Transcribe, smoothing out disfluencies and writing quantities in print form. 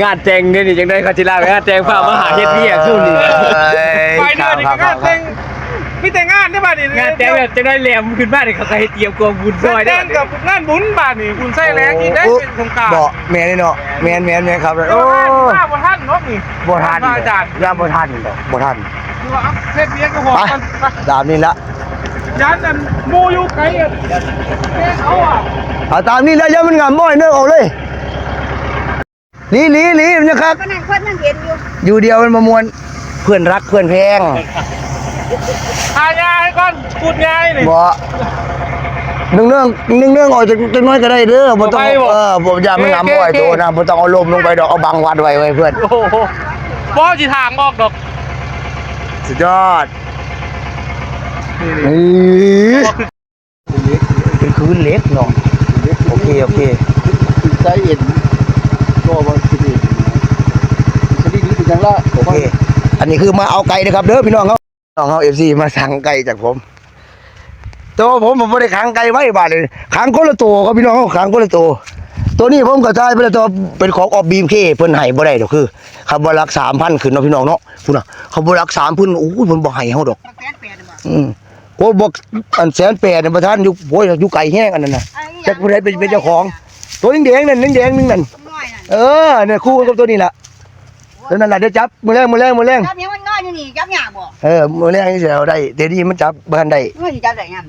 งานแจงเนี่ยนี่จังได้คาจิล่างานแจงพามาหาเฮ็ดเบี้ยสู้นี่ไปเดือนนี่งานแจงพี่แต่งานได้ป่ะนี่งานแจงแบบจังได้แหลมขึ้นบ้านนี่เขาก็ให้เตรียมกองบุญซอยได้กับงานบุญบ้านนี่คุณใส่แรงกินได้เป็นสงกรานต์บ่แม่นี่เนาะแม่ครับโอ้บ่ทันเนาะนี่บ่ทันอาจารย์ย่าบ่ทันบ่ทันเฮ็ดเบี้ยก็หอมตามนี้ละยันนั่นมูอยู่ไกลอ่ะเขาอ่ะเอาตามนี้แล้วอย่ามันงามม้อยเนื้อออกเลยลีนะครับก็นั่งคนนั่งเห็นอยู่เดียวมันมามวนเพื่อนรักเพื่อนแพงทายายก่อนพูดง่ายนี่บ่นึ่งเรื่องออกจากน้อยก็ได้เด้อบ่ต้องบ่อย่ามันงามม้อยโตนะบ่ต้องเอาลมลงไปดอกเอาบังวัดไว้เพื่อนโอ้โหบ่สิทางออกดอกสุดยอดนี่เป็นคืนเล็กเนาะโอเคใจเย็นก็ว่าสิดีคือจังละโอเคอันนี้คือมาเอาไก่นะครับเด้อพี่น้องเขา FC มาสั่งไก่จากผมตัวผมไม่ได้ขังไก่ไว้บาดเลยขังคนละตัวครับพี่น้องขังคนละตัวนี้ผมกระจายไปแล้วตัวเป็นของออบบีมเคเพิ่นให้บ่ได้ดอกคือเขาบ่รัก 3,000 ขึ้นเนาะพี่น้องเนาะพุ่นน่ะเขาบ่รัก 3,000โอ้ยเพิ่นบ่ให้เฮาดอกโอ้บอกอัน180,000เนี่ยบ่ทันอยู่โอ้ยอยู่ไก่แห้งอันนั้นน่ะจักผู้ใดเป็นเจ้าของตัวแดงๆนั่นแดงๆนึงนั่นเนี่ยคู่กับตัวนี้ล่ะตัวนั้นล่ะเดี๋ยวจับมื้อแรงจับยังมันง่ายอยู่นี่จับยากบ่มื้อแรงนี่สิเอาได้เดี๋ยวนี้มันจับบ่ทันได้สิจับได้ยัง